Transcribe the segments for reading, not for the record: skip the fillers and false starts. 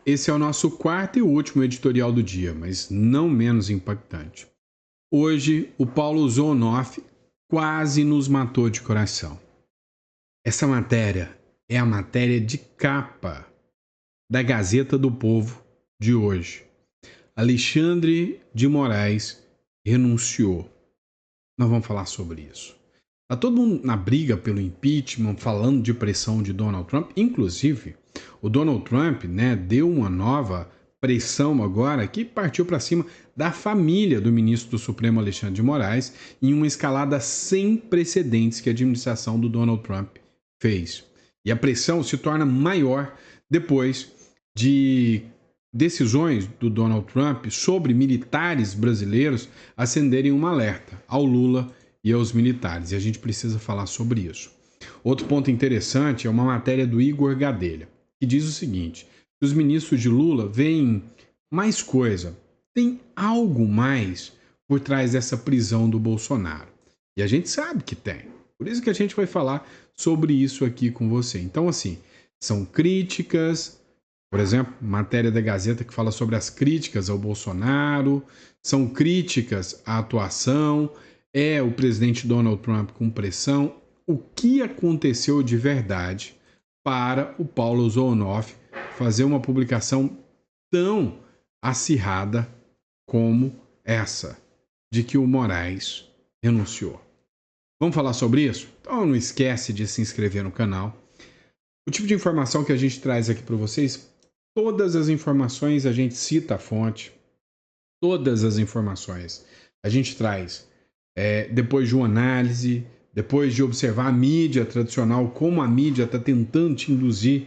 Esse é o nosso quarto e último editorial do dia, mas não menos impactante. Hoje, o Paulo Zonoff quase nos matou de coração. Essa matéria é a matéria de capa da Gazeta do Povo de hoje. Alexandre de Moraes renunciou. Nós vamos falar sobre isso. Tá todo mundo na briga pelo impeachment, falando de pressão de Donald Trump. Inclusive, o Donald Trump, deu uma nova pressão agora que partiu para cima da família do ministro do Supremo Alexandre de Moraes em uma escalada sem precedentes que a administração do Donald Trump fez. E a pressão se torna maior depois de decisões do Donald Trump sobre militares brasileiros acenderem um alerta ao Lula e aos militares. E a gente precisa falar sobre isso. Outro ponto interessante é uma matéria do Igor Gadelha, que diz o seguinte: os ministros de Lula veem mais coisa, tem algo mais por trás dessa prisão do Bolsonaro. E a gente sabe que tem. Por isso que a gente vai falar sobre isso aqui com você. Então, assim, são críticas, por exemplo, matéria da Gazeta que fala sobre as críticas ao Bolsonaro, são críticas à atuação, é o presidente Donald Trump com pressão. O que aconteceu de verdade para o Paulo Zonoff fazer uma publicação tão acirrada como essa, de que o Moraes renunciou? Vamos falar sobre isso? Então não esquece de se inscrever no canal. O tipo de informação que a gente traz aqui para vocês, todas as informações a gente cita a fonte, todas as informações a gente traz depois de uma análise, depois de observar a mídia tradicional, como a mídia está tentando te induzir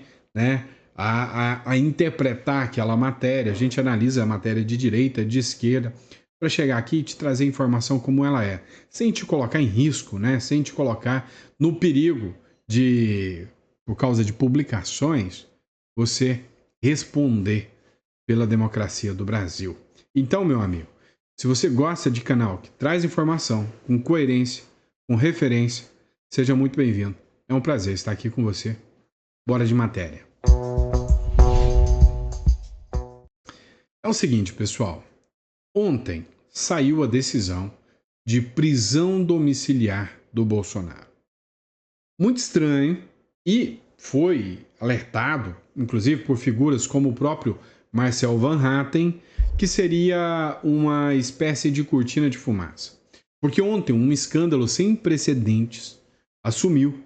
a interpretar aquela matéria. A gente analisa a matéria de direita, de esquerda, para chegar aqui e te trazer a informação como ela é, sem te colocar em risco, sem te colocar no perigo de, por causa de publicações, você responder pela democracia do Brasil. Então, meu amigo, se você gosta de canal que traz informação com coerência, com referência, seja muito bem-vindo. É um prazer estar aqui com você. Bora de matéria. É o seguinte, pessoal. Ontem saiu a decisão de prisão domiciliar do Bolsonaro. Muito estranho, e foi alertado, inclusive por figuras como o próprio Marcel Van Hatten, que seria uma espécie de cortina de fumaça. Porque ontem um escândalo sem precedentes assumiu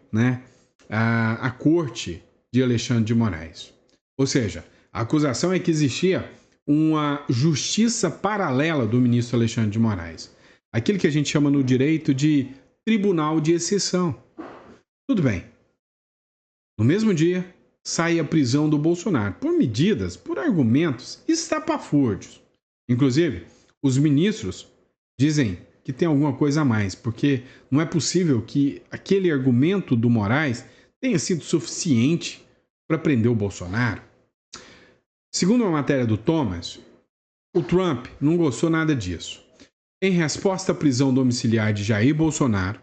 a corte de Alexandre de Moraes. Ou seja, a acusação é que existia uma justiça paralela do ministro Alexandre de Moraes. Aquilo que a gente chama no direito de tribunal de exceção. Tudo bem. No mesmo dia, sai a prisão do Bolsonaro por medidas, por argumentos estapafúrdios. Inclusive, os ministros dizem que tem alguma coisa a mais, porque não é possível que aquele argumento do Moraes tenha sido suficiente para prender o Bolsonaro. Segundo a matéria do Thomas, o Trump não gostou nada disso. Em resposta à prisão domiciliar de Jair Bolsonaro,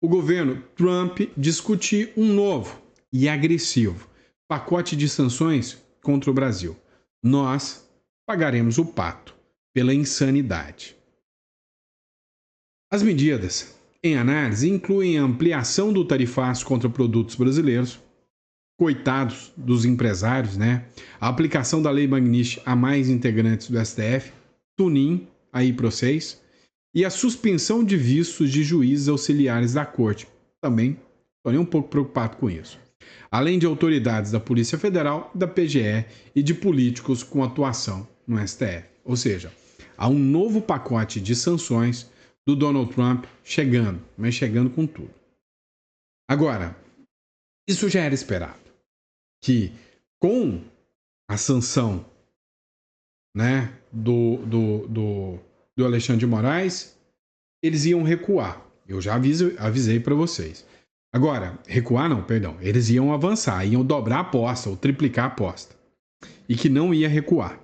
o governo Trump discutiu um novo e agressivo pacote de sanções contra o Brasil. Nós pagaremos o pato pela insanidade. As medidas em análise incluem a ampliação do tarifaço contra produtos brasileiros, coitados dos empresários, a aplicação da Lei Magnitsky a mais integrantes do STF, tunim aí para vocês, e a suspensão de vistos de juízes auxiliares da corte. Também estou nem um pouco preocupado com isso. Além de autoridades da Polícia Federal, da PGE e de políticos com atuação no STF. Ou seja, há um novo pacote de sanções do Donald Trump chegando, mas chegando com tudo. Agora, isso já era esperado, que com a sanção do Alexandre de Moraes, eles iam recuar. Eu já avisei para vocês. Agora, recuar não, perdão. Eles iam avançar, iam dobrar a aposta ou triplicar a aposta. E que não ia recuar.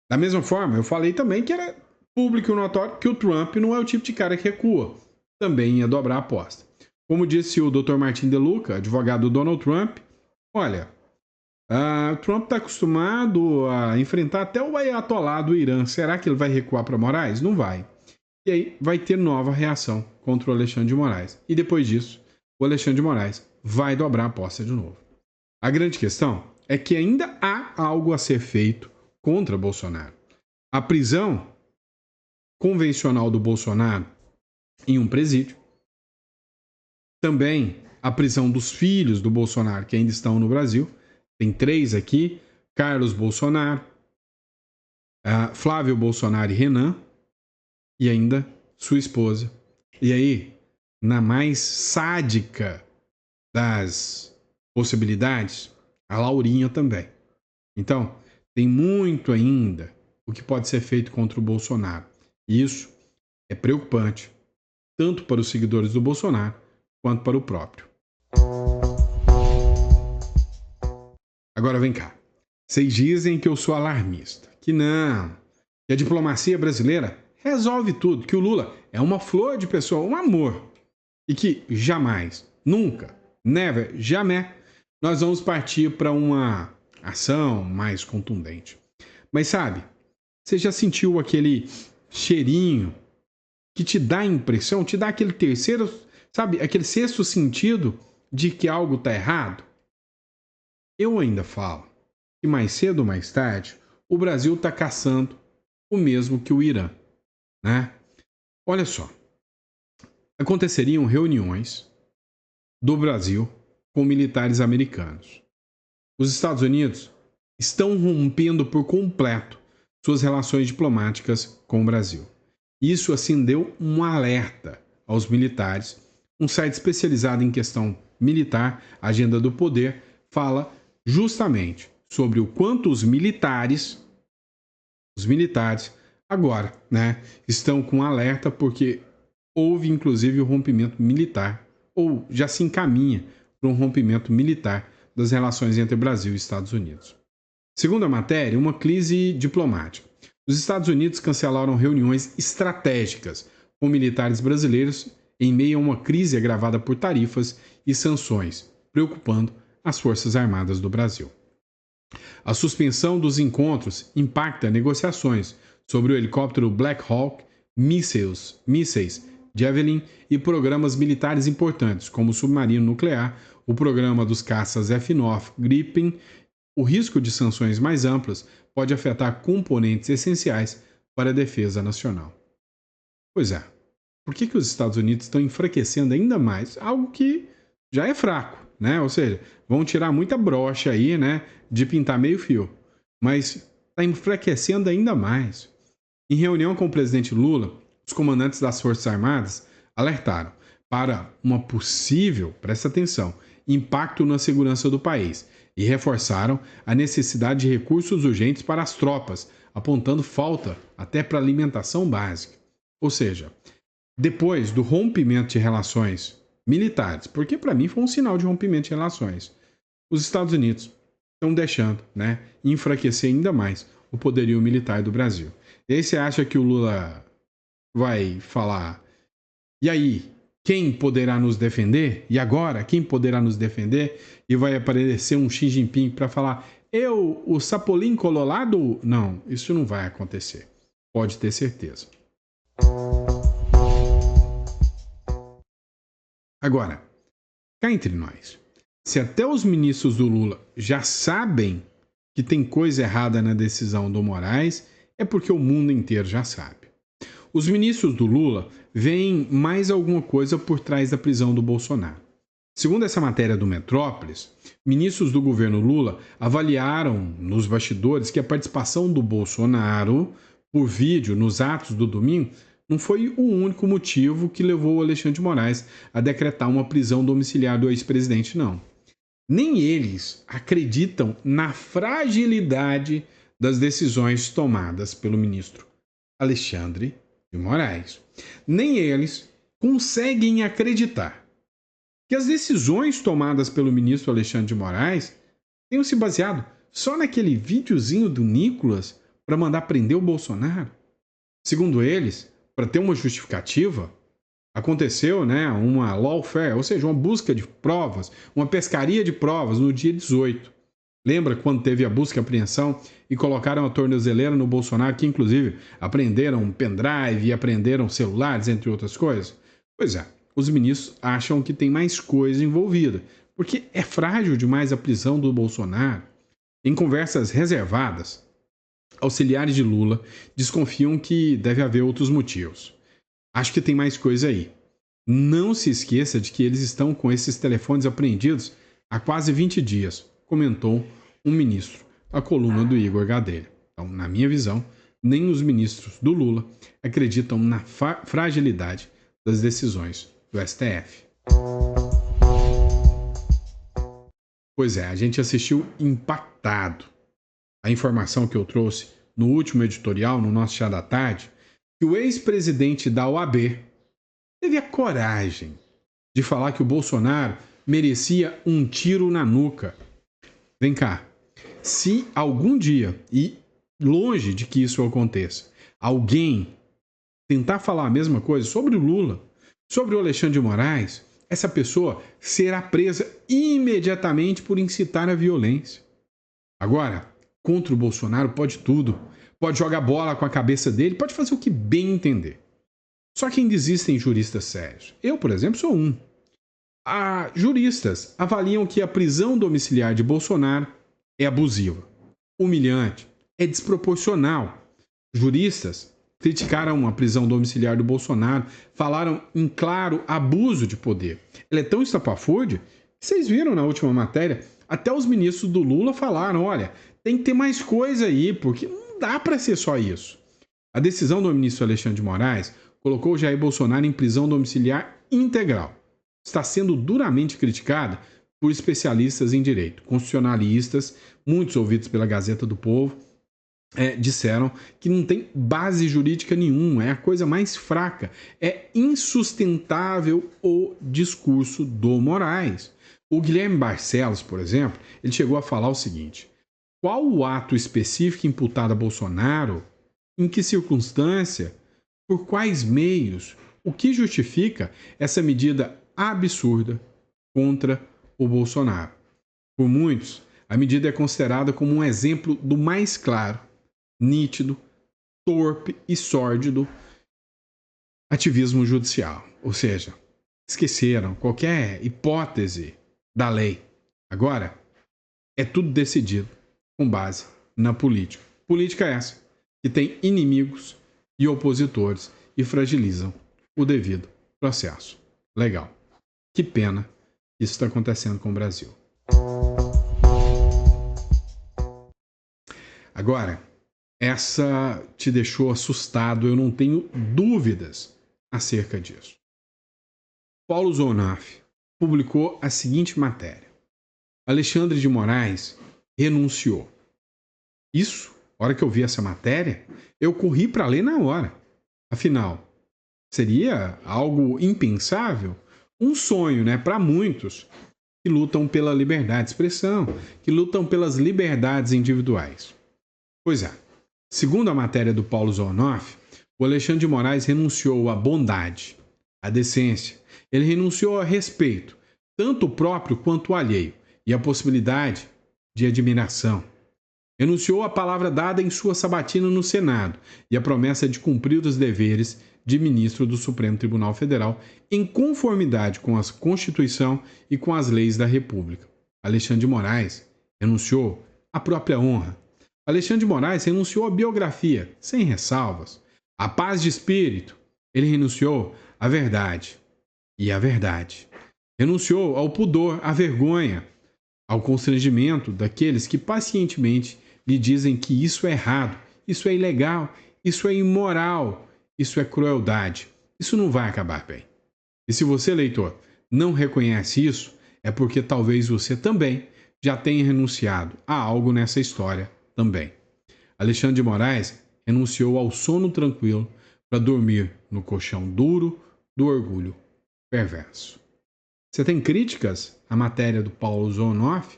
Da mesma forma, eu falei também que era público e notório que o Trump não é o tipo de cara que recua. Também ia dobrar a aposta. Como disse o Dr. Martin De Luca, advogado do Donald Trump, olha, O Trump está acostumado a enfrentar até o Ayatollah do Irã. Será que ele vai recuar para Moraes? Não vai. E aí vai ter nova reação contra o Alexandre de Moraes. E depois disso, o Alexandre de Moraes vai dobrar a aposta de novo. A grande questão é que ainda há algo a ser feito contra Bolsonaro. A prisão convencional do Bolsonaro em um presídio. Também a prisão dos filhos do Bolsonaro que ainda estão no Brasil. Tem 3 aqui: Carlos Bolsonaro, Flávio Bolsonaro e Renan, e ainda sua esposa. E aí, na mais sádica das possibilidades, a Laurinha também. Então, tem muito ainda o que pode ser feito contra o Bolsonaro. E isso é preocupante, tanto para os seguidores do Bolsonaro, quanto para o próprio. Agora vem cá. Vocês dizem que eu sou alarmista, que não, que a diplomacia brasileira resolve tudo, que o Lula é uma flor de pessoa, um amor, e que jamais, nunca, never, jamais, nós vamos partir para uma ação mais contundente. Mas sabe, você já sentiu aquele cheirinho que te dá a impressão, te dá aquele terceiro, sabe, aquele sexto sentido de que algo está errado? Eu ainda falo que mais cedo ou mais tarde o Brasil está caçando o mesmo que o Irã, né? Olha só, aconteceriam reuniões do Brasil com militares americanos. Os Estados Unidos estão rompendo por completo suas relações diplomáticas com o Brasil. Isso acendeu um alerta aos militares. Um site especializado em questão militar, Agenda do Poder, fala justamente sobre o quanto os militares agora, né, estão com alerta porque houve inclusive o rompimento militar, ou já se encaminha para um rompimento militar das relações entre Brasil e Estados Unidos. Segundo a matéria, uma crise diplomática. Os Estados Unidos cancelaram reuniões estratégicas com militares brasileiros em meio a uma crise agravada por tarifas e sanções, preocupando as Forças Armadas do Brasil. A suspensão dos encontros impacta negociações sobre o helicóptero Black Hawk, mísseis Javelin e programas militares importantes, como o submarino nuclear, o programa dos caças F-9 Gripen. O risco de sanções mais amplas pode afetar componentes essenciais para a defesa nacional. Pois é, por que os Estados Unidos estão enfraquecendo ainda mais algo que já é fraco, né? Ou seja, vão tirar muita brocha aí, né, de pintar meio fio, mas está enfraquecendo ainda mais. Em reunião com o presidente Lula, os comandantes das Forças Armadas alertaram para uma possível, presta atenção, impacto na segurança do país e reforçaram a necessidade de recursos urgentes para as tropas, apontando falta até para alimentação básica. Ou seja, depois do rompimento de relações militares, porque para mim foi um sinal de rompimento de relações, os Estados Unidos estão deixando, né, enfraquecer ainda mais o poderio militar do Brasil. E aí você acha que o Lula vai falar, e aí, quem poderá nos defender? E agora, quem poderá nos defender? E vai aparecer um Xi Jinping para falar, eu, o Sapolim Colorado? Não, isso não vai acontecer. Pode ter certeza. Agora, cá entre nós, se até os ministros do Lula já sabem que tem coisa errada na decisão do Moraes, é porque o mundo inteiro já sabe. Os ministros do Lula veem mais alguma coisa por trás da prisão do Bolsonaro. Segundo essa matéria do Metrópolis, ministros do governo Lula avaliaram nos bastidores que a participação do Bolsonaro por vídeo nos atos do domingo não foi o único motivo que levou o Alexandre de Moraes a decretar uma prisão domiciliar do ex-presidente, não. Nem eles acreditam na fragilidade das decisões tomadas pelo ministro Alexandre de Moraes. Nem eles conseguem acreditar que as decisões tomadas pelo ministro Alexandre de Moraes tenham se baseado só naquele videozinho do Nicolas para mandar prender o Bolsonaro. Segundo eles, para ter uma justificativa, aconteceu, né, uma lawfare, ou seja, uma busca de provas, uma pescaria de provas no dia 18. Lembra quando teve a busca e apreensão e colocaram a tornozeleira no Bolsonaro, que inclusive apreenderam um pendrive e apreenderam celulares, entre outras coisas? Pois é, os ministros acham que tem mais coisa envolvida, porque é frágil demais a prisão do Bolsonaro. Em conversas reservadas, auxiliares de Lula desconfiam que deve haver outros motivos. Acho que tem mais coisa aí. Não se esqueça de que eles estão com esses telefones apreendidos há quase 20 dias, comentou um ministro, a coluna do Igor Gadelha. Então, na minha visão, nem os ministros do Lula acreditam na fragilidade das decisões do STF. Pois é, a gente assistiu impactado a informação que eu trouxe no último editorial, no nosso Chá da Tarde, que o ex-presidente da OAB teve a coragem de falar que o Bolsonaro merecia um tiro na nuca. Vem cá, se algum dia, e longe de que isso aconteça, alguém tentar falar a mesma coisa sobre o Lula, sobre o Alexandre de Moraes, essa pessoa será presa imediatamente por incitar a violência. Agora, contra o Bolsonaro pode tudo. Pode jogar bola com a cabeça dele, pode fazer o que bem entender. Só que ainda existem juristas sérios. Eu, por exemplo, sou um. Juristas avaliam que a prisão domiciliar de Bolsonaro é abusiva, humilhante, é desproporcional. Juristas criticaram a prisão domiciliar do Bolsonaro, falaram em claro abuso de poder. Ela é tão estapafúrdia que vocês viram na última matéria, até os ministros do Lula falaram, olha, tem que ter mais coisa aí, porque não dá para ser só isso. A decisão do ministro Alexandre de Moraes colocou Jair Bolsonaro em prisão domiciliar integral. Está sendo duramente criticada por especialistas em direito, constitucionalistas, muitos ouvidos pela Gazeta do Povo, disseram que não tem base jurídica nenhuma, é a coisa mais fraca, é insustentável o discurso do Moraes. O Guilherme Barcelos, por exemplo, ele chegou a falar o seguinte: qual o ato específico imputado a Bolsonaro, em que circunstância, por quais meios, o que justifica essa medida absurda contra o Bolsonaro? Por muitos, a medida é considerada como um exemplo do mais claro, nítido, torpe e sórdido ativismo judicial. Ou seja, esqueceram qualquer hipótese da lei. Agora, é tudo decidido com base na política. Política essa que tem inimigos e opositores e fragilizam o devido processo legal. Que pena que isso está acontecendo com o Brasil. Agora, essa te deixou assustado, eu não tenho dúvidas acerca disso. Paulo Zonoff publicou a seguinte matéria: Alexandre de Moraes renunciou. Isso, na hora que eu vi essa matéria, eu corri para ler na hora. Afinal, seria algo impensável? Um sonho, né, para muitos que lutam pela liberdade de expressão, que lutam pelas liberdades individuais. Pois é, segundo a matéria do Paulo Zonoff, o Alexandre de Moraes renunciou à bondade, à decência. Ele renunciou a respeito, tanto o próprio quanto o alheio, e a possibilidade de admiração. Renunciou à palavra dada em sua sabatina no Senado e a promessa de cumprir os deveres de ministro do Supremo Tribunal Federal em conformidade com a Constituição e com as leis da República. Alexandre de Moraes renunciou à própria honra. Alexandre de Moraes renunciou à biografia, sem ressalvas, à paz de espírito. Ele renunciou à verdade e à verdade. Renunciou ao pudor, à vergonha, ao constrangimento daqueles que pacientemente lhe dizem que isso é errado, isso é ilegal, isso é imoral, isso é crueldade. Isso não vai acabar bem. E se você, leitor, não reconhece isso, é porque talvez você também já tenha renunciado a algo nessa história também. Alexandre de Moraes renunciou ao sono tranquilo para dormir no colchão duro do orgulho perverso. Você tem críticas à matéria do Paulo Zonoff?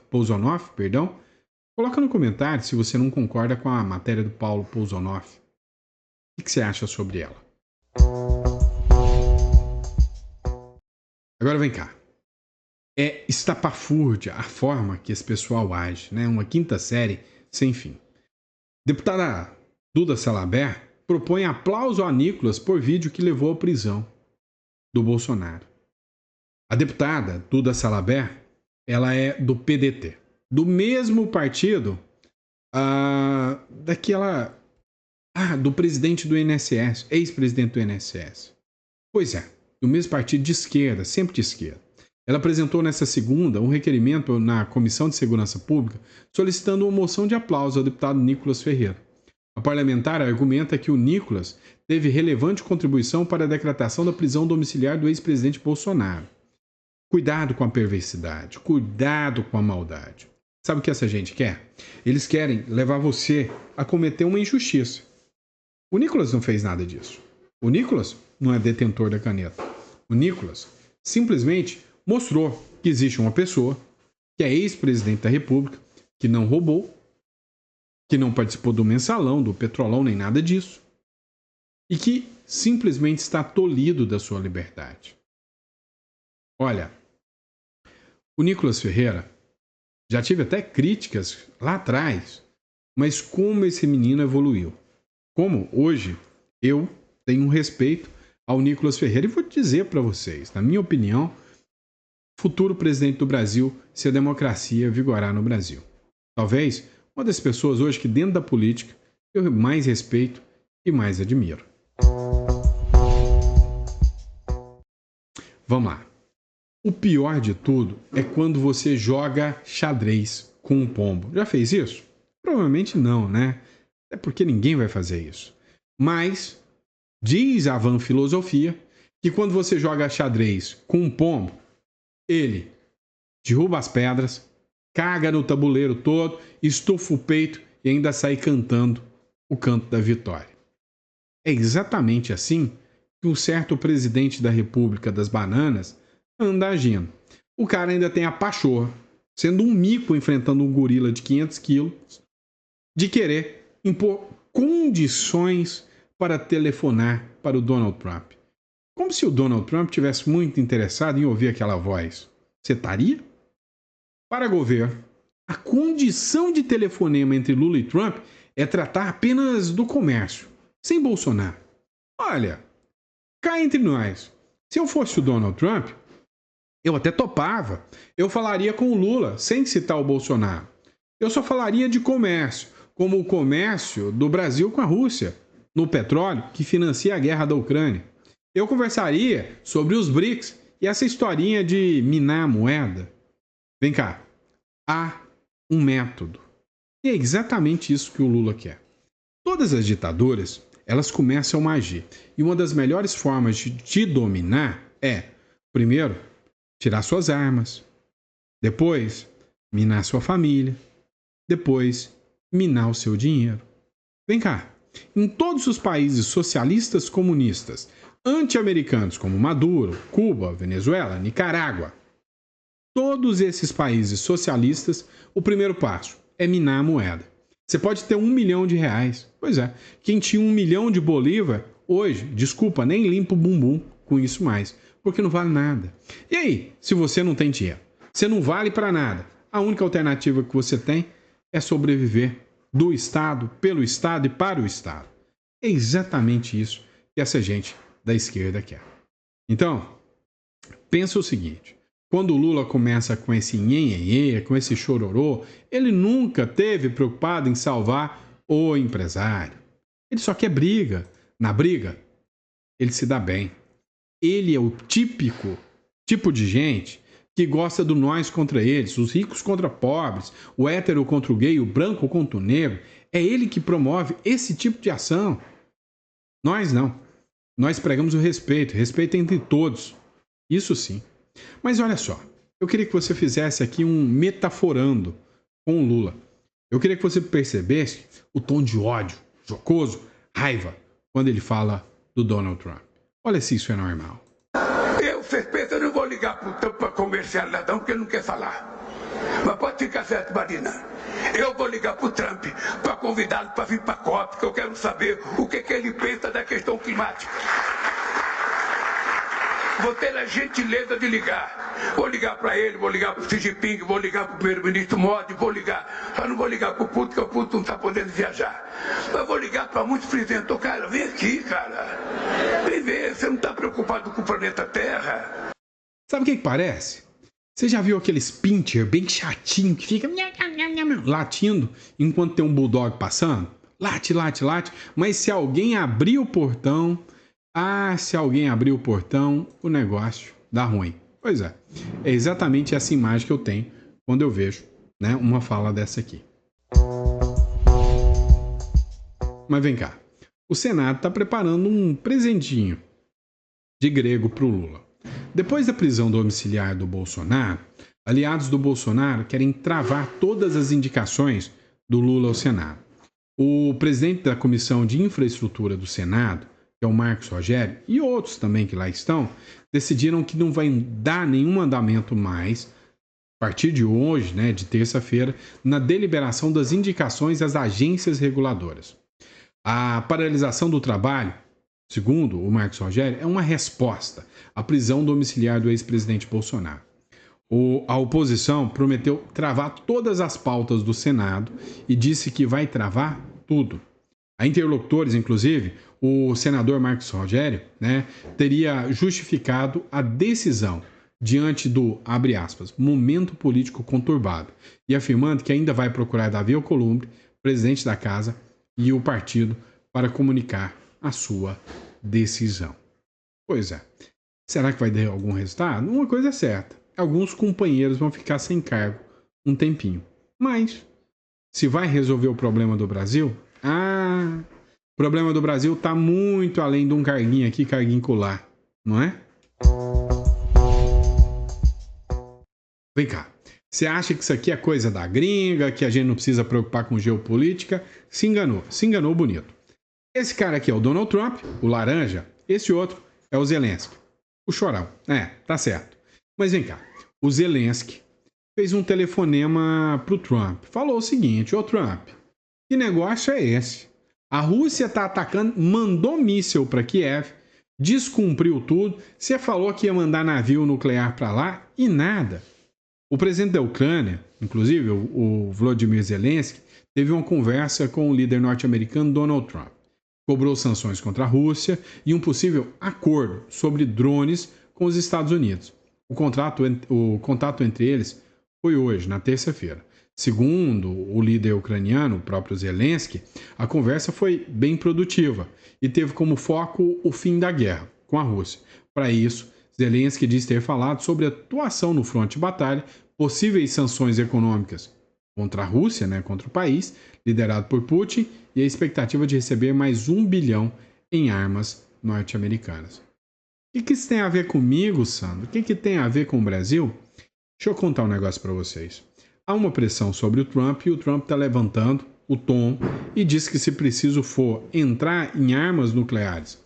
Coloca no comentário se você não concorda com a matéria do Paulo Zonoff. O que você acha sobre ela? Agora vem cá. É estapafúrdia a forma que esse pessoal age, né? Uma quinta série sem fim. Deputada Duda Salabert propõe aplauso a Nicolas por vídeo que levou à prisão do Bolsonaro. A deputada Duda Salabert, ela é do PDT, do mesmo partido do presidente do INSS, ex-presidente do INSS. Pois é, do mesmo partido de esquerda, sempre de esquerda. Ela apresentou nesta segunda um requerimento na Comissão de Segurança Pública solicitando uma moção de aplauso ao deputado Nicolas Ferreira. A parlamentar argumenta que o Nicolas teve relevante contribuição para a decretação da prisão domiciliar do ex-presidente Bolsonaro. Cuidado com a perversidade, cuidado com a maldade. Sabe o que essa gente quer? Eles querem levar você a cometer uma injustiça. O Nicolas não fez nada disso. O Nicolas não é detentor da caneta. O Nicolas simplesmente mostrou que existe uma pessoa que é ex-presidente da República, que não roubou, que não participou do mensalão, do petrolão, nem nada disso, e que simplesmente está tolhido da sua liberdade. Olha, o Nicolas Ferreira já tive até críticas lá atrás, mas como esse menino evoluiu. Como hoje eu tenho um respeito ao Nicolas Ferreira e vou dizer para vocês, na minha opinião, futuro presidente do Brasil se a democracia vigorar no Brasil. Talvez uma das pessoas hoje que dentro da política eu mais respeito e mais admiro. Vamos lá. O pior de tudo é quando você joga xadrez com um pombo. Já fez isso? Provavelmente não, né? É porque ninguém vai fazer isso. Mas diz a Van Filosofia que quando você joga xadrez com um pombo, ele derruba as pedras, caga no tabuleiro todo, estufa o peito e ainda sai cantando o canto da vitória. É exatamente assim que um certo presidente da República das Bananas anda agindo. O cara ainda tem a pachorra, sendo um mico enfrentando um gorila de 500 quilos, de querer impor condições para telefonar para o Donald Trump. Como se o Donald Trump tivesse muito interessado em ouvir aquela voz. Você estaria? Para governo, a condição de telefonema entre Lula e Trump é tratar apenas do comércio, sem Bolsonaro. Olha, cá entre nós, se eu fosse o Donald Trump, eu até topava. Eu falaria com o Lula, sem citar o Bolsonaro. Eu só falaria de comércio, como o comércio do Brasil com a Rússia, no petróleo que financia a guerra da Ucrânia. Eu conversaria sobre os BRICS e essa historinha de minar a moeda. Vem cá, há um método. E é exatamente isso que o Lula quer. Todas as ditaduras, elas começam a agir. E uma das melhores formas de te dominar é, primeiro, tirar suas armas. Depois, minar sua família. Depois, minar o seu dinheiro. Vem cá, em todos os países socialistas comunistas, anti-americanos como Maduro, Cuba, Venezuela, Nicarágua, todos esses países socialistas, o primeiro passo é minar a moeda. Você pode ter R$1 milhão. Pois é, quem tinha 1 milhão de bolívar, hoje, desculpa, nem limpa o bumbum com isso mais, porque não vale nada. E aí, se você não tem dinheiro, você não vale para nada, a única alternativa que você tem é sobreviver do Estado, pelo Estado e para o Estado. É exatamente isso que essa gente da esquerda quer. Então, pensa o seguinte, quando o Lula começa com esse nhenhenhê, com esse chororô, ele nunca teve preocupado em salvar o empresário. Ele só quer briga. Na briga, ele se dá bem. Ele é o tipo de gente que gosta do nós contra eles, os ricos contra pobres, o hétero contra o gay, o branco contra o negro. É ele que promove esse tipo de ação. Nós não. Nós pregamos o respeito entre todos. Isso sim. Mas olha só, eu queria que você fizesse aqui um metaforando com o Lula. Eu queria que você percebesse o tom de ódio, jocoso, raiva, quando ele fala do Donald Trump. Olha se isso é normal. Eu, certeza, não vou ligar pro Trump para comercial não, porque ele não quer falar. Mas pode ficar certo, Marina. Eu vou ligar pro Trump para convidá-lo para vir para a COP, porque eu quero saber o que ele pensa da questão climática. Vou ter a gentileza de ligar. Vou ligar para ele, vou ligar para o Xi Jinping, vou ligar para o primeiro-ministro Modi, vou ligar. Só não vou ligar para o Putin, porque o Putin não está podendo viajar. Mas vou ligar para muitos presidentes. Cara, vem aqui, cara. Vem ver, você não está preocupado com o planeta Terra. Sabe o que parece? Você já viu aqueles pincher bem chatinho que fica latindo enquanto tem um bulldog passando? Late, late, late. Mas se alguém abrir o portão... se alguém abrir o portão, o negócio dá ruim. Pois é exatamente essa imagem que eu tenho quando eu vejo, né, uma fala dessa aqui. Mas vem cá, o Senado está preparando um presentinho de grego para o Lula. Depois da prisão domiciliar do Bolsonaro, aliados do Bolsonaro querem travar todas as indicações do Lula ao Senado. O presidente da Comissão de Infraestrutura do Senado, que é o Marcos Rogério, e outros também que lá estão, decidiram que não vai dar nenhum andamento mais, a partir de hoje, né, de terça-feira, na deliberação das indicações às agências reguladoras. A paralisação do trabalho, segundo o Marcos Rogério, é uma resposta à prisão domiciliar do ex-presidente Bolsonaro. A oposição prometeu travar todas as pautas do Senado e disse que vai travar tudo. A interlocutores, inclusive, o senador Marcos Rogério, né, teria justificado a decisão diante do, abre aspas, momento político conturbado, e afirmando que ainda vai procurar Davi Alcolumbre, presidente da casa, e o partido para comunicar a sua decisão. Pois é. Será que vai dar algum resultado? Uma coisa é certa. Alguns companheiros vão ficar sem cargo um tempinho. Mas, se vai resolver o problema do Brasil... o problema do Brasil está muito além de um carguinho aqui, carguinho colar. Não é? Vem cá. Você acha que isso aqui é coisa da gringa, que a gente não precisa preocupar com geopolítica? Se enganou bonito. Esse cara aqui é o Donald Trump, o laranja. Esse outro é o Zelensky, o chorão. Tá certo. Mas vem cá, o Zelensky fez um telefonema pro Trump. Falou o seguinte: ô Trump, que negócio é esse? A Rússia tá atacando, mandou míssil para Kiev, descumpriu tudo, você falou que ia mandar navio nuclear para lá e nada. O presidente da Ucrânia, inclusive o Volodymyr Zelensky, teve uma conversa com o líder norte-americano Donald Trump. Cobrou sanções contra a Rússia e um possível acordo sobre drones com os Estados Unidos. O contato entre eles foi hoje, na terça-feira. Segundo o líder ucraniano, o próprio Zelensky, a conversa foi bem produtiva e teve como foco o fim da guerra com a Rússia. Para isso, Zelensky diz ter falado sobre a atuação no fronte de batalha, possíveis sanções econômicas contra a Rússia, né, contra o país, liderado por Putin, e a expectativa de receber mais 1 bilhão em armas norte-americanas. O que isso tem a ver comigo, Sandro? O que tem a ver com o Brasil? Deixa eu contar um negócio para vocês. Há uma pressão sobre o Trump e o Trump está levantando o tom e diz que se preciso for entrar em armas nucleares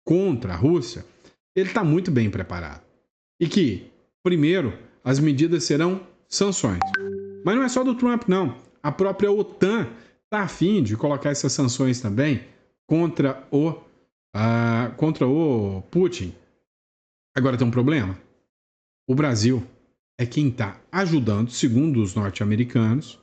contra a Rússia, ele está muito bem preparado. E que, primeiro, as medidas serão sanções. Mas não é só do Trump, não. A própria OTAN está a fim de colocar essas sanções também contra o Putin. Agora tem um problema. O Brasil é quem está ajudando, segundo os norte-americanos,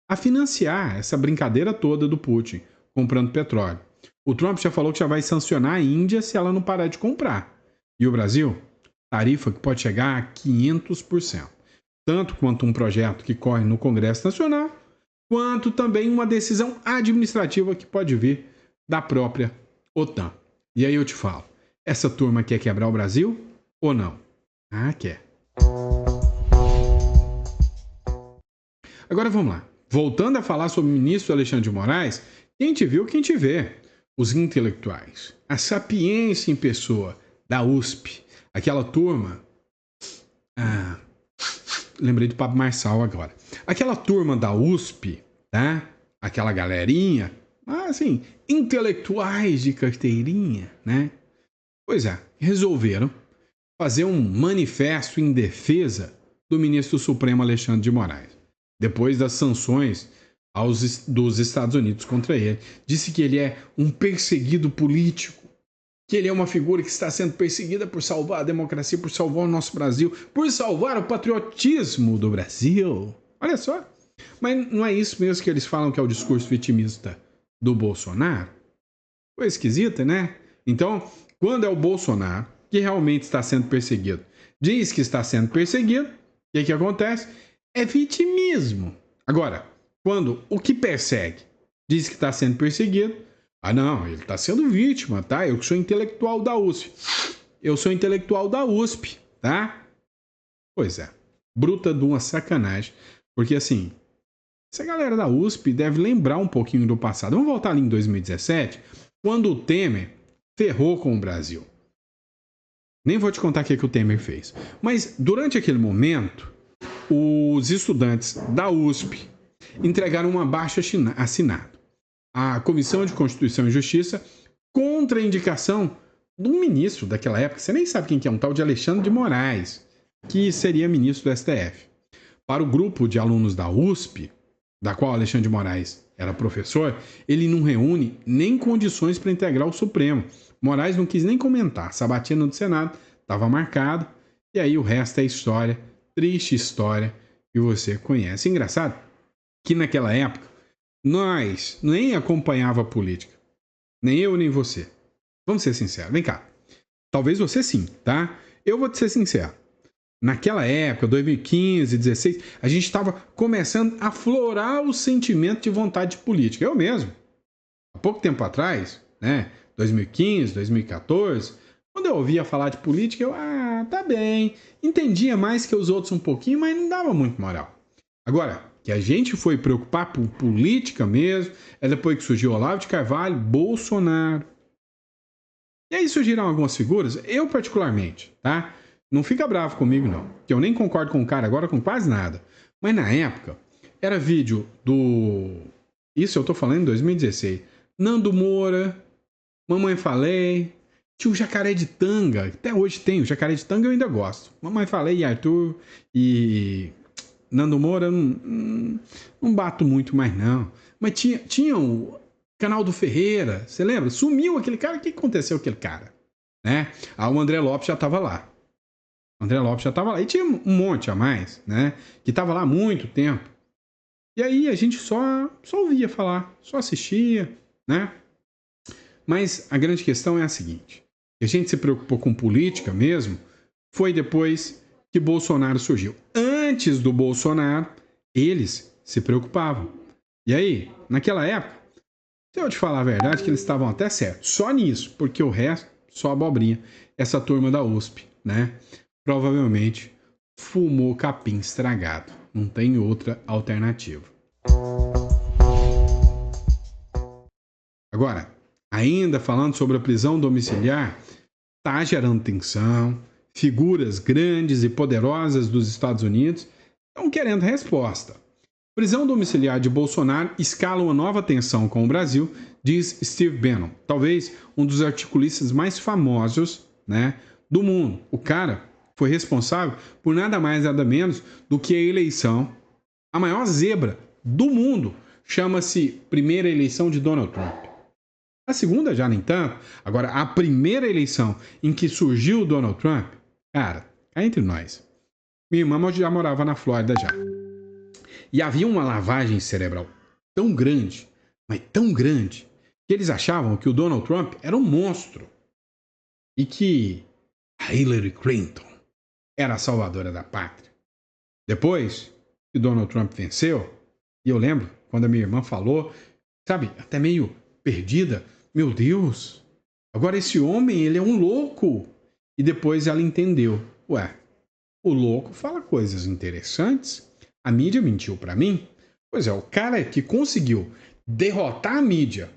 a financiar essa brincadeira toda do Putin, comprando petróleo. O Trump já falou que já vai sancionar a Índia se ela não parar de comprar. E o Brasil? Tarifa que pode chegar a 500%. Tanto quanto um projeto que corre no Congresso Nacional, quanto também uma decisão administrativa que pode vir da própria OTAN. E aí eu te falo, essa turma quer quebrar o Brasil ou não? Quer. Agora vamos lá. Voltando a falar sobre o ministro Alexandre de Moraes, quem te viu, quem te vê. Os intelectuais, a sapiência em pessoa da USP, aquela turma... lembrei do Pablo Marçal agora. Aquela turma da USP, tá? Aquela galerinha, assim, intelectuais de carteirinha, né? Pois é, resolveram fazer um manifesto em defesa do ministro Supremo Alexandre de Moraes, depois das sanções dos Estados Unidos contra ele. Disse que ele é um perseguido político. que ele é uma figura que está sendo perseguida por salvar a democracia, por salvar o nosso Brasil, por salvar o patriotismo do Brasil. Olha só. Mas não é isso mesmo que eles falam que é o discurso vitimista do Bolsonaro? Foi esquisita, né? Então, quando é o Bolsonaro que realmente está sendo perseguido, diz que está sendo perseguido, o que acontece? É vitimismo. Agora, quando o que persegue diz que está sendo perseguido, não, ele está sendo vítima, tá? Eu que sou intelectual da USP. Eu sou intelectual da USP, tá? Pois é, bruta de uma sacanagem. Porque assim, essa galera da USP deve lembrar um pouquinho do passado. Vamos voltar ali em 2017, quando o Temer ferrou com o Brasil. Nem vou te contar o que o Temer fez. Mas durante aquele momento, os estudantes da USP entregaram uma baixa assinada à Comissão de Constituição e Justiça contra a indicação de um ministro daquela época. Você nem sabe quem que é, um tal de Alexandre de Moraes, que seria ministro do STF. Para o grupo de alunos da USP, da qual Alexandre de Moraes era professor, ele não reúne nem condições para integrar o Supremo. Moraes não quis nem comentar. Sabatina do Senado estava marcado. E aí o resto é história. Triste história que você conhece. Engraçado que naquela época nós nem acompanhava a política. Nem eu, nem você. Vamos ser sinceros. Vem cá. Talvez você sim, tá? Eu vou te ser sincero. Naquela época, 2015, 2016, a gente estava começando a aflorar o sentimento de vontade política. Eu mesmo. Há pouco tempo atrás, né? 2015, 2014, quando eu ouvia falar de política, eu, tá bem, entendia mais que os outros um pouquinho, mas não dava muito moral. Agora, que a gente foi preocupar por política mesmo, é depois que surgiu Olavo de Carvalho, Bolsonaro. E aí surgiram algumas figuras, eu particularmente, tá? Não fica bravo comigo não, que eu nem concordo com o cara agora com quase nada. Mas na época, era vídeo do... Isso eu tô falando em 2016. Nando Moura... Mamãe Falei, tinha o Jacaré de Tanga, até hoje tem, o Jacaré de Tanga eu ainda gosto. Mamãe Falei e Arthur e Nando Moura não bato muito mais não. Mas tinha o canal do Ferreira, você lembra? Sumiu aquele cara, o que aconteceu com aquele cara? Né? O André Lopes já estava lá. O André Lopes já estava lá. E tinha um monte a mais, né? Que estava lá há muito tempo. E aí a gente só ouvia falar, só assistia, né? Mas a grande questão é a seguinte, a gente se preocupou com política mesmo, foi depois que Bolsonaro surgiu. Antes do Bolsonaro, eles se preocupavam. E aí, naquela época, se eu te falar a verdade, que eles estavam até certos, só nisso, porque o resto, só abobrinha, essa turma da USP, né? Provavelmente fumou capim estragado, não tem outra alternativa. Agora, ainda falando sobre a prisão domiciliar, está gerando tensão, figuras grandes e poderosas dos Estados Unidos estão querendo resposta. Prisão domiciliar de Bolsonaro escala uma nova tensão com o Brasil, diz Steve Bannon, talvez um dos articulistas mais famosos, né, do mundo. O cara foi responsável por nada mais nada menos do que a eleição, a maior zebra do mundo, chama-se primeira eleição de Donald Trump. A segunda já nem tanto. Agora, a primeira eleição em que surgiu o Donald Trump, cara, cá entre nós. Minha irmã já morava na Flórida já. E havia uma lavagem cerebral tão grande, mas tão grande, que eles achavam que o Donald Trump era um monstro. E que a Hillary Clinton era a salvadora da pátria. Depois que Donald Trump venceu, e eu lembro quando a minha irmã falou, sabe, até meio perdida, meu Deus, agora esse homem, ele é um louco. E depois ela entendeu, o louco fala coisas interessantes, a mídia mentiu pra mim. Pois é, o cara que conseguiu derrotar a mídia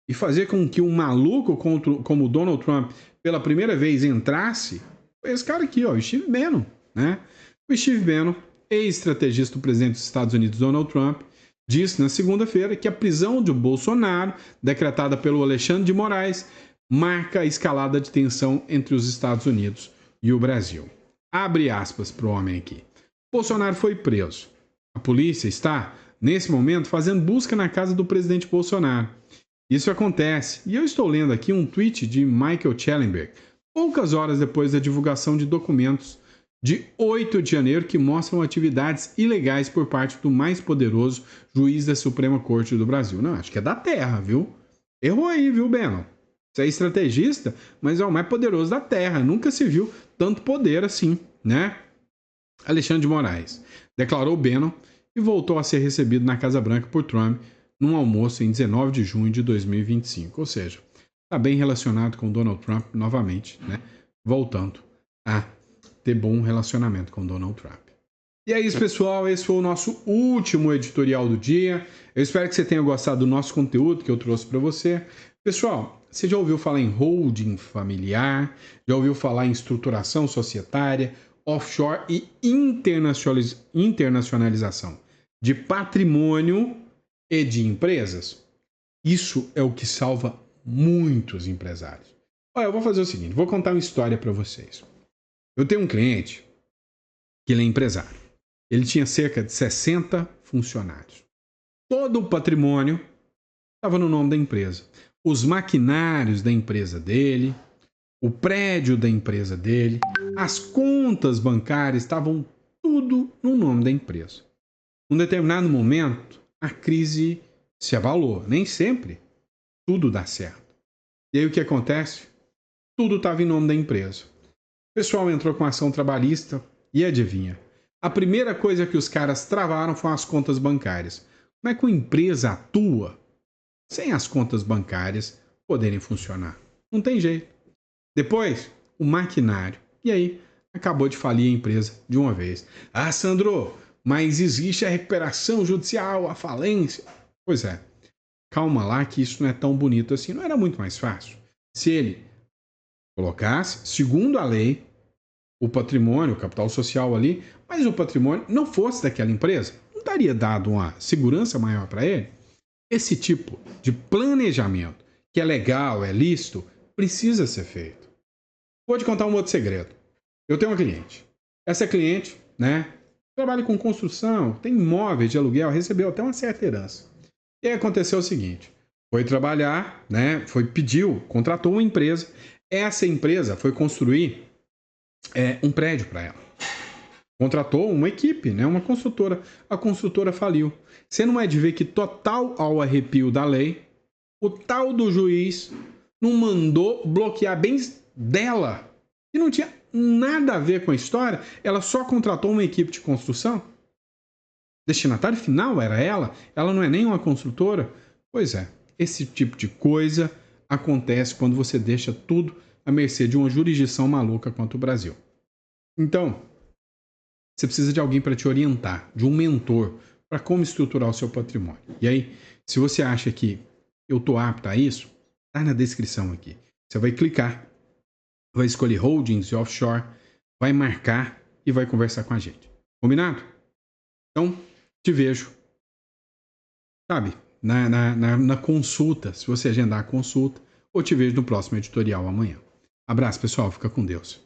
e fazer com que um maluco como o Donald Trump pela primeira vez entrasse, foi esse cara aqui, o Steve Bannon, né? O Steve Bannon, ex-estrategista do presidente dos Estados Unidos, Donald Trump, disse na segunda-feira que a prisão de Bolsonaro, decretada pelo Alexandre de Moraes, marca a escalada de tensão entre os Estados Unidos e o Brasil. Abre aspas para o homem aqui. Bolsonaro foi preso. A polícia está, nesse momento, fazendo busca na casa do presidente Bolsonaro. Isso acontece. E eu estou lendo aqui um tweet de Michael Schellenberg, poucas horas depois da divulgação de documentos de 8 de janeiro que mostram atividades ilegais por parte do mais poderoso juiz da Suprema Corte do Brasil. Não, acho que é da Terra, viu? Errou aí, viu, Bannon? Você é estrategista, mas é o mais poderoso da Terra. Nunca se viu tanto poder assim, né? Alexandre de Moraes declarou Bannon e voltou a ser recebido na Casa Branca por Trump num almoço em 19 de junho de 2025. Ou seja, está bem relacionado com Donald Trump novamente, né? Voltando a ter bom relacionamento com Donald Trump. E é isso, pessoal. Esse foi o nosso último editorial do dia. Eu espero que você tenha gostado do nosso conteúdo que eu trouxe para você. Pessoal, você já ouviu falar em holding familiar? Já ouviu falar em estruturação societária, offshore e internacionalização de patrimônio e de empresas? Isso é o que salva muitos empresários. Olha, eu vou fazer o seguinte, vou contar uma história para vocês. Eu tenho um cliente que ele é empresário. Ele tinha cerca de 60 funcionários. Todo o patrimônio estava no nome da empresa. Os maquinários da empresa dele, o prédio da empresa dele, as contas bancárias estavam tudo no nome da empresa. Num determinado momento, a crise se abalou. Nem sempre tudo dá certo. E aí o que acontece? Tudo estava em nome da empresa. O pessoal entrou com ação trabalhista e adivinha? A primeira coisa que os caras travaram foram as contas bancárias. Como é que uma empresa atua sem as contas bancárias poderem funcionar? Não tem jeito. Depois, o maquinário. E aí, acabou de falir a empresa de uma vez. Ah, Sandro, mas existe a recuperação judicial, a falência. Pois é. Calma lá que isso não é tão bonito assim. Não era muito mais fácil? Se ele colocasse, segundo a lei, o patrimônio, o capital social ali, mas o patrimônio não fosse daquela empresa, não daria dado uma segurança maior para ele? Esse tipo de planejamento, que é legal, é lícito, precisa ser feito. Vou te contar um outro segredo. Eu tenho uma cliente. Essa cliente, né, trabalha com construção, tem imóveis de aluguel, recebeu até uma certa herança. E aí aconteceu o seguinte, foi trabalhar, né, contratou uma empresa. Essa empresa foi construir um prédio para ela. Contratou uma equipe, né, uma construtora. A construtora faliu. Você não é de ver que total ao arrepio da lei, o tal do juiz não mandou bloquear bens dela, que não tinha nada a ver com a história, ela só contratou uma equipe de construção? Destinatário final era ela? Ela não é nem uma construtora? Pois é, esse tipo de coisa acontece quando você deixa tudo à mercê de uma jurisdição maluca quanto o Brasil. Então, você precisa de alguém para te orientar, de um mentor, para como estruturar o seu patrimônio. E aí, se você acha que eu estou apto a isso, está na descrição aqui. Você vai clicar, vai escolher holdings e offshore, vai marcar e vai conversar com a gente. Combinado? Então, te vejo, sabe, na consulta, se você agendar a consulta, ou te vejo no próximo editorial amanhã. Abraço, pessoal. Fica com Deus.